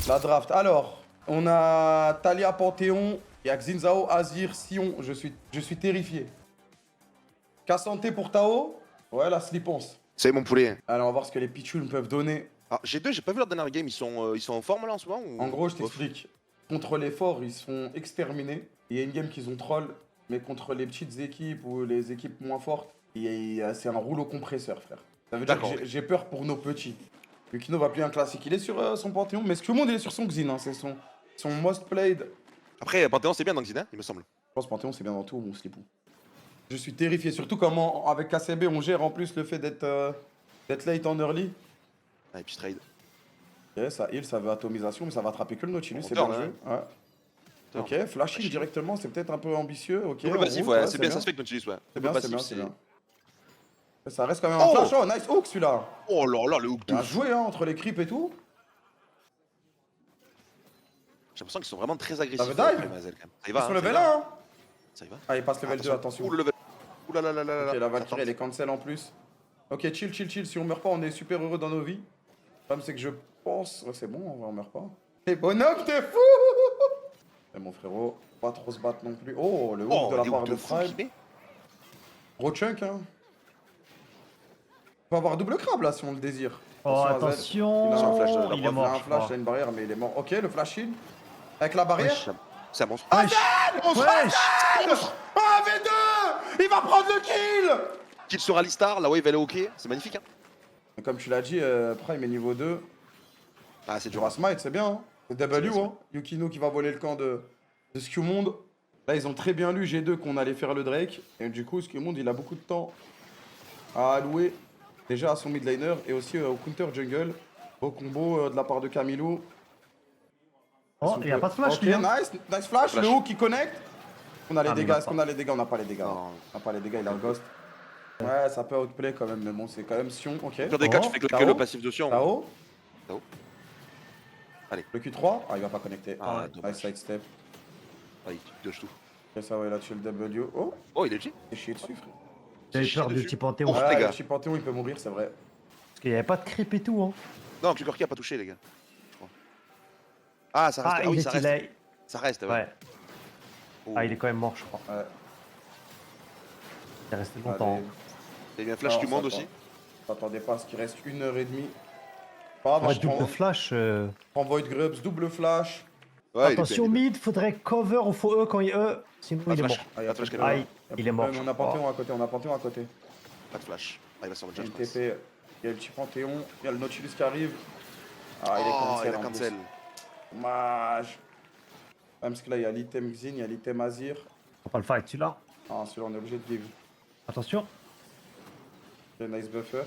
La draft. Alors, on a Talia Panthéon, il y a Xinzao, Azir, Sion. Je suis terrifié. Kassanté pour Tao. Ouais, la slipance. C'est mon poulet. Alors, on va voir ce que les Pichounes peuvent donner. Ah, G2, j'ai pas vu leur dernière game, ils sont en forme là en ce moment ou... En gros, je t'explique. Contre les forts, ils se font exterminer. Il y a une game qu'ils ont troll, mais contre les petites équipes ou les équipes moins fortes, c'est un rouleau compresseur, frère. Ça veut dire que j'ai peur pour nos petits. Yukino va plier un classique. Il est sur son Panthéon, mais tout le monde est sur son Xin. Hein. C'est son most played. Après, Panthéon, c'est bien dans Xina, il me semble. Je pense Panthéon, c'est bien dans tout, mon slipou. Je suis terrifié, surtout comment, avec KCB, on gère en plus le fait d'être late en early. Ah, et puis trade. Ok, ça heal, ça veut atomisation, mais ça va attraper que le Nautilus, c'est bien bien joué. Ouais. Ok, flashing directement, c'est peut-être un peu ambitieux. Ok, double passif, ouais, c'est bien, ça se fait que Nautilus, ouais. C'est bien, c'est bien. Ça reste quand même un flash. Oh, nice hook celui-là. Oh là là, le hook de Bien joué, hein, entre les creeps et tout. J'ai l'impression qu'ils sont vraiment très agressifs. Ça veut dive. Mazel, quand même. Ça y Ils va, sont hein, level ça y 1, va. hein. Ça y va. Ah, il passe level 2, attention. Ouh, le level. Ouh là là là là là. Ok, la Valkyrie, elle est cancel en plus. Ok, chill. Si on meurt pas, on est super heureux dans nos vies. Le problème, c'est que je pense. Ouais, c'est bon, on meurt pas. Et Bonhomme, t'es fou. Et mon frérot, pas trop se battre non plus. Oh, le hook de la part de Prime. Gros chunk, hein. On peut avoir double crabe là si on le désire. Oh, attention, il est mort. Il a un flash, il a une barrière, mais il est mort. Ok, le flash shield. Avec la barrière. C'est un monstre. Wesh. Wesh. Ah, V2. Il va prendre le kill. Kill sur Alistar, la wave elle est ok, c'est magnifique. Hein. Mais comme tu l'as dit, Prime est niveau 2. Ah, c'est Du dur. Smite, c'est bien. Hein. C'est W, hein. Yukino qui va voler le camp de Skewmonde. Là, ils ont très bien lu G2 qu'on allait faire le Drake. Et du coup, Skewmonde, il a beaucoup de temps à allouer. Déjà à son mid laner et aussi au counter jungle. Au combo de la part de Camilo. Oh, il n'y a pas de flash, ok, lui. Hein. nice flash. Le hook qui connecte. On a les dégâts. Est-ce pas. qu'on a les dégâts? On n'a pas les dégâts. Non. On n'a pas les dégâts, il a le ghost. Ouais, ça peut outplay quand même, mais bon, c'est quand même Sion. Ok. Au pire des cas, tu fais que le passif de Sion. Là-haut. Là-haut. Allez. Le Q3. Ah, il va pas connecter. Ah, Nice sidestep. Ah, il dodge tout. Ok, ça va, il a tué le W. Oh, Oh, il est G. il est chié dessus, frère. J'avais peur du petit Panthéon. Oh, Parce les Ouais, gars. le chip Panthéon, il peut mourir, c'est vrai. qu'il n'y avait pas de creep et tout. Hein. Non, Klukorki a pas touché, les gars. Je crois. Ah, ça reste. Ah, oui, ça reste. Ça reste, ouais. Ouais. Oh. Ah, il est quand même mort, je crois. Ouais. Il est resté longtemps. Il y a eu un flash du monde aussi. T'attendais pas à ce qu'il reste 1h30. Pas grave, Ouais, je double prends, flash. prends Void Grubs, double flash. Ouais, Attention, mid, faudrait cover au faux E quand il E. Sinon, il est mort. Ah, il y a Pas de flash, pas de- Ah, il est mort. On a Panthéon à côté, on a Panthéon à côté. Pas de flash. Ah, il va sur le Il y a judge. le TP, il y a le petit Panthéon, il y a le Nautilus qui arrive. Ah, il est Oh, cancel il a en cancel. plus. Dommage. Parce que là, il y a l'item Xin, il y a l'item Azir. Faut pas le fight, celui-là. Ah, celui-là, on est obligé de give. Attention. Ok, nice buffer.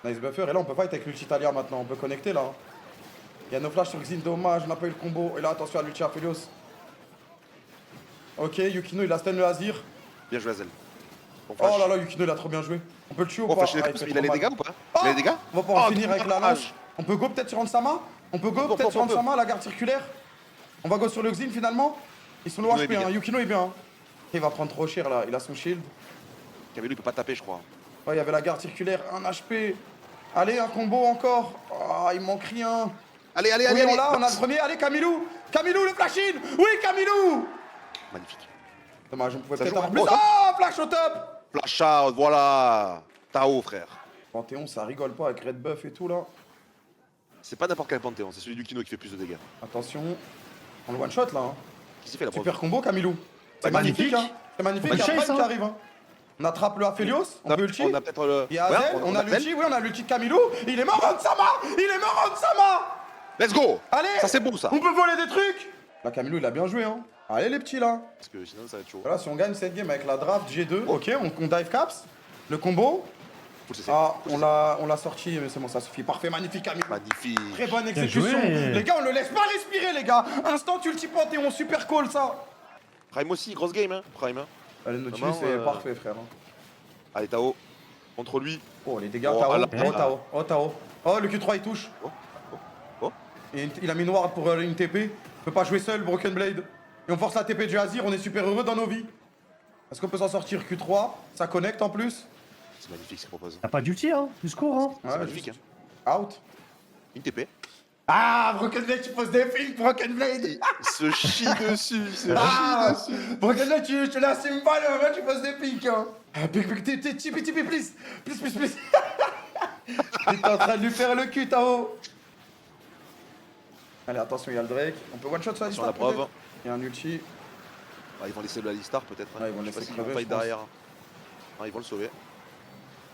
Nice buffer. Et là, on peut fight avec l'ulti Talia maintenant. On peut connecter là. Hein. Il y a nos flashs sur Xin, dommage. On n'a pas eu le combo. Et là, attention à l'ulti Aphelios. Ok, Yukino, il a stun le Azir. Bien joué, Azel. Bon Oh là là, Yukino, il a trop bien joué. On peut le tuer ou Bon, pas? flash, Ah, il fait a les trop dégâts mal. ou pas Oh, Il a les dégâts on va pouvoir Oh, finir avec la dommage. lance. On peut go peut-être sur Ansama. On peut go peut-être sur Ansama, la garde circulaire. On va go sur le Xin finalement. Ils sont low Yukino est HP, hein. bien. Yukino est bien. Hein. Il va prendre trop cher là, il a son shield. Camilo, il peut pas taper, je crois. Ouais, il y avait la garde circulaire, 1 HP. Allez, un combo encore. Ah, il manque rien. Allez, Oui, allez. on l'a, on a le premier. Allez, Camilou. Camilou, le flash in. Oui, Camilou. Magnifique. Dommage, on pouvait Ça peut-être joue, avoir hein. plus. Oh, Oh, flash au top. Flash out, voilà. Tao, frère. Panthéon, ça rigole pas avec Red Buff et tout là. C'est pas n'importe quel Panthéon, c'est celui du Kino qui fait plus de dégâts. Attention. On le one shot là. Hein. Qui s'est fait la preuve? Super combo, Camilou. C'est Magnifique. magnifique, hein. C'est magnifique, On il y a va Prime chase, qui hein. arrive. Hein. On attrape le Aphelios, on peut ulti. On a peut-être le. Il y a Ouais, Azel, on a l'ulti, oui, on a l'ulti de Camilou. Il est mort, Ansama. Il est mort, Ansama. Let's go. Allez. Ça, c'est bon, ça. On peut voler des trucs. Là, Camilou, il a bien joué, hein. Allez, les petits là. Parce que sinon, ça va être chaud. Voilà, si on gagne cette game avec la draft G2, ok, on dive caps. Le combo. Faut le cesser. Ah, Faut le on l'a sorti, mais c'est bon, ça suffit. Parfait, magnifique, Camilou. Magnifique. Très bonne exécution. joué. Les gars, on le laisse pas respirer, les gars. Instant ulti Panthéon, super call ça. Prime aussi, grosse game, hein. Prime, hein. Allez, Nautilus, Vraiment, c'est parfait, frère. Hein. Allez, Tao. Contre lui. Oh, les dégâts, Oh, Tao. là, Oh, Tao. Oh, Tao. Oh, le Q3, il touche. Oh. Et il a mis noir pour une TP. Il peut pas jouer seul, Broken Blade. Et on force la TP du Azir, on est super heureux dans nos vies. Est-ce qu'on peut s'en sortir Q3? Ça connecte en plus. C'est magnifique ce qu'il propose. T'as pas d'ulti, hein. Du score, hein. C'est magnifique, juste hein. Out. Une TP. Ah, Broken Blade, tu poses des pics, Broken Blade. Il se chie dessus, il se chie Ah, dessus. Broken Blade, tu l'assumes pas, là, tu poses des pics, hein. Pic, Tipeee, please. Please. T'es en train de lui faire le cul, Tao. Allez, attention, il y a le Drake. On peut one-shot sur Sur la Alistar, preuve. il y a un ulti. Ah, ils vont laisser le Alistar peut-être. Ouais, ils vont Je sais laisser pas s'ils vont crever, fight je pense. derrière. Ah, ils vont le sauver.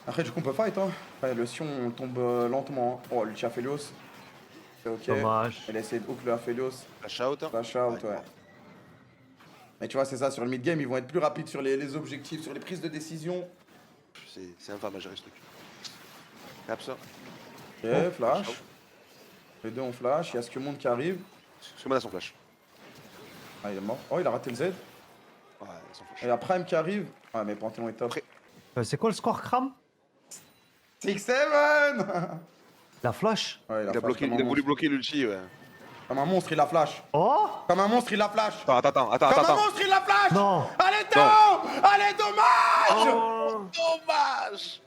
Après, du coup, on peut fight, hein. Ouais, le Sion, on tombe lentement. Hein. Oh, l'ulti Aphelios. C'est ok. Dommage. Elle essaie de hook le Aphelios. Flash out. Flash out, Ouais, ouais. Mais tu vois, c'est ça, sur le mid-game, ils vont être plus rapides sur les objectifs, sur les prises de décision. C'est infâme à gérer ce truc. Cap ça. Ok, flash. Les deux ont flash, il y a Skewmond qui arrive. Skewmond a son flash. Ah, il est mort. Oh, il a raté le Z. Ouais, son flash. Et il y a Prime qui arrive. Ah, mais Panthéon est top. Après- C'est quoi le score, Kram? 6-7. La flash? Ouais, Il a voulu bloquer l'ulti, ouais. Comme un monstre, il a flash. Oh! Comme un monstre, il a flash. Attends. Comme un monstre, il a flash. Non! Allez, Tao. Allez, dommage. Oh! Dommage.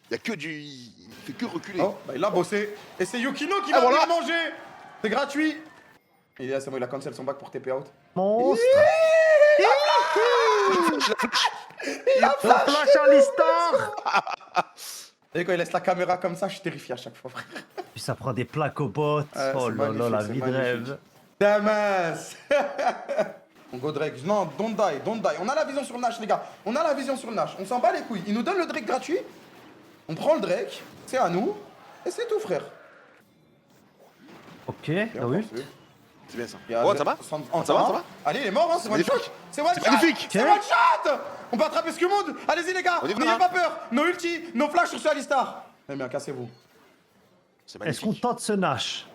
Il y a que du... Il fait que reculer. Oh, bah il a bossé. Et c'est Yukino qui Ah, va voilà. le manger. C'est gratuit. Et là, c'est bon, il a cancel son back pour TP out. Monstre! Il a La flash Alistar! Et quand il laisse la caméra comme ça, je suis terrifié à chaque fois, frère. Puis ça prend des plaques au bot. Ouais, Oh c'est là là, magnifique, la c'est vie de magnifique. rêve. Damas. On go Drake. Non, don't die. On a la vision sur le Nash, les gars. On a la vision sur le Nash. On s'en bat les couilles. Il nous donne le Drake gratuit. On prend le Drake. C'est à nous. Et c'est tout, frère. Ok, Bien, ah oui. parfait. C'est bien ça. Il y a Oh, Z- ça va San- Ça va, ça va Allez, il est mort, hein. C'est one magnifique. shot. C'est one C'est shot. magnifique. C'est one shot. On peut attraper ce monde. Allez-y, les gars. On y va, N'ayez hein. pas peur. Nos ultis, nos flashs sur ce Alistar. Eh bien, cassez-vous. C'est Est-ce qu'on magnifique. tente ce Nash?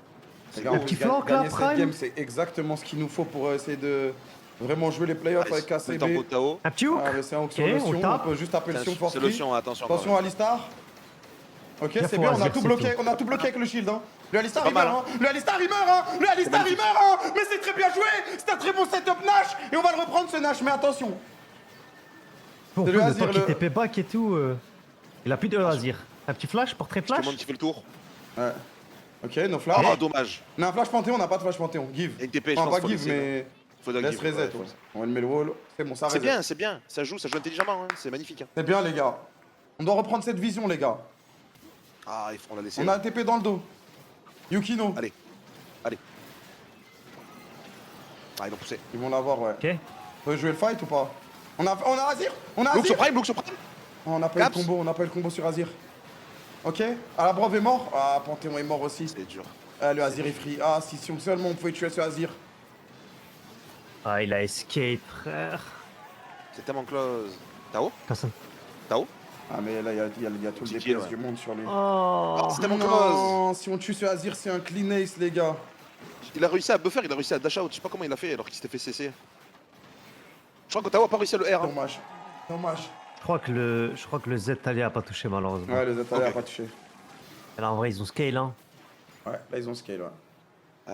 Les gars, Le on petit gagne- flanc, là, gagner cette Prime. game, c'est exactement ce qu'il nous faut pour essayer de vraiment jouer les playoffs avec Le tempo de KCB. Tao. Un petit hook? Ah, mais c'est un hook Ok, sur le on Sion, on tape. peut juste taper le Sion for C'est le free. Sion, attention. Attention à Alistar. Ok, Bien c'est pour bien, on a Azir, tout c'est bloqué, tout. on a tout bloqué avec le shield. Hein. Le Alistar C'est il pas meurt, mal, hein. Le Alistar il meurt, hein. Le Alistar il meurt, hein. Mais c'est très bien joué. C'est un très bon setup Nash. Et on va le reprendre ce Nash, mais attention. Pour C'est peu le de Azir, temps qu'il le- TP back et tout. Il a plus de Azir. Un petit flash, portrait Tout le flash? monde qui fait le tour. Ouais. Ok, no flash. Ah, dommage. On a un flash Panthéon, on n'a pas de flash Panthéon. Give. Et une TP, je Enfin, pense pas faut give, laisser, mais. Faut donner Laisse give, reset. ouais, Ouais. On met le wall. C'est bon, ça reset. c'est bien. Ça joue intelligemment, hein. C'est magnifique. Hein. C'est bien, les gars. On doit reprendre cette vision, les gars. Ah, il faut la laisser. On a un TP dans le dos. Yukino. Allez. Ah, ils vont pousser. Ils vont l'avoir, ouais. Ok. On peut jouer le fight ou pas? On a Azir. On a Look sur Azir. Prime, look sur Prime. Oh, on a pas eu le Caps. combo, on n'a pas eu le combo sur Azir. Ok. Ah, la Brave est mort. Ah, Panthéon est mort aussi. C'est dur. Ah, le Azir est free. Ah, si seulement on pouvait tuer ce Azir. Ah, il a escape, frère. C'est tellement close. Tao Personne. Tao Ah, mais là, il y a tout le Petit DPS kill, ouais. du monde sur lui. Oh. C'est tellement close. Non, si on tue ce Azir, c'est un clean ace, les gars. Il a réussi à buffer, il a réussi à dash out. Je sais pas comment il a fait alors qu'il s'était fait CC. Je crois que Tao a pas réussi à le R. Hein. Dommage. Dommage. Je crois que le Z Talia a pas touché malheureusement. Ouais, les attaques Ok. pas touché. Là, en vrai, ils ont scale, hein. Ouais, là, ils ont scale, ouais.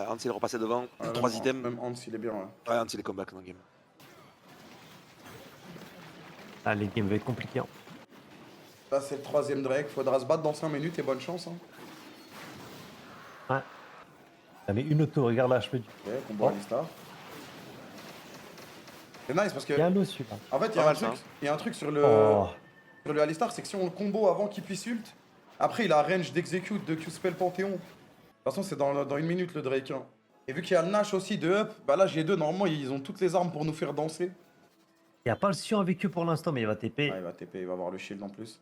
Hans il est repassé devant. Ouais, 3 même- items. Même Hans, il est bien, ouais. Ouais, Hans il est comeback dans le game. Ah, les games vont être compliqués. Hein. Là, c'est le 3ème Drake. Faudra se battre dans 5 minutes et bonne chance. Hein. Ouais. Ah, mais une auto, regarde là, je peux dire. Ok, combo Alistar. C'est nice parce que. Il y a un lot celui-là. En fait, il y Pas a mal, un truc. ça, hein. Il y a un truc sur le. Oh. Sur le Alistar, c'est que si on le combo avant qu'il puisse ult, après il a range d'execute de Q-Spell Panthéon. De toute façon, c'est dans 1 minute le Drake. Hein. Et vu qu'il y a le Nash aussi de up, bah là G2, normalement, ils ont toutes les armes pour nous faire danser. Il n'y a pas le Sion avec eux pour l'instant, mais il va TP. Ah, il va TP, il va avoir le shield en plus.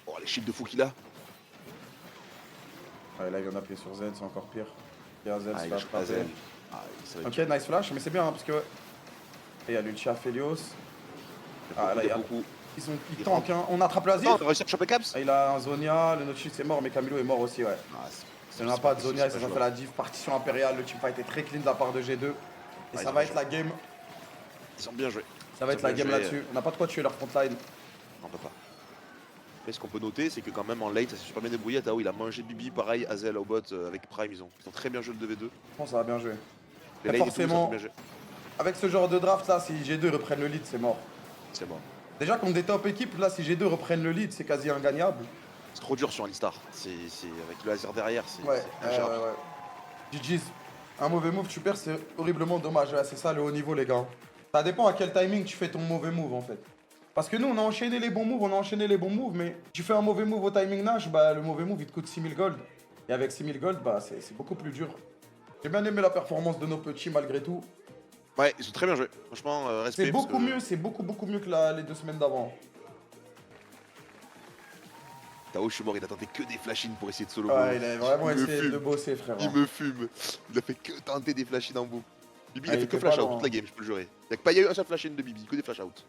Oh, les shields de fou qu'il a. Ouais, là, il vient d'appuyer sur Z, c'est encore pire. Il y a Z, Ah, il slash a pas pas Z. Z. Ah, ça va Ok, être nice flash, mais c'est bien hein, parce que. Et il y a l'ulti Aphelios. Ah, là, il y a. beaucoup. Ils tankent, hein. On attrape le Non, Azir. on a réussi à choper Caps. Ah, il a un Zonia, le Notchis c'est mort, mais Camilo est mort aussi, ouais. Ah, Si on n'a pas de Zonia, ça fait la div. Partition impériale, le teamfight est très clean de la part de G2. Et Ouais, ça ils ont va être joué. la game. Ils ont bien joué. Ça va Ils être ont la bien game joué, là-dessus. On n'a pas de quoi tuer leur frontline. On peut pas. Mais ce qu'on peut noter, c'est que quand même en late, ça s'est super bien débrouillé. Tao, il a mangé Bibi, pareil, Azel au bot avec Prime. Ils ont très bien joué le 2v2. Je pense que ça va bien jouer. Les Mais lanes et tout, ça a forcément, bien joué. avec ce genre de draft là, si G2 reprennent le lead, c'est mort. C'est bon. Déjà contre des top équipes, là, si G2 reprennent le lead, c'est quasi ingagnable. C'est trop dur sur Alistar. C'est avec le laser derrière, c'est Ouais, ingérable. GG's. Un mauvais move, tu perds, c'est horriblement dommage. Ouais, c'est ça le haut niveau, les gars. Ça dépend à quel timing tu fais ton mauvais move, en fait. Parce que nous, on a enchaîné les bons moves, mais tu fais un mauvais move au timing Nash, bah le mauvais move, il te coûte 6000 gold. Et avec 6000 gold, bah c'est beaucoup plus dur. J'ai bien aimé la performance de nos petits, malgré tout. Ouais, ils sont très bien joués. Franchement, respect. C'est beaucoup mieux, c'est beaucoup mieux que les 2 semaines d'avant. Tao, je suis mort, il attendait que des flashings pour essayer de solo. Ouais, il a vraiment Il me essayé fume. de bosser, frère. Il me fume. Il a fait que tenter des flashings en boucle. Bibi, il Ah, a il fait que était flash pas out loin. toute la game, je peux le jurer. Il n'y a eu un seul flash in de Bibi, que des flash out.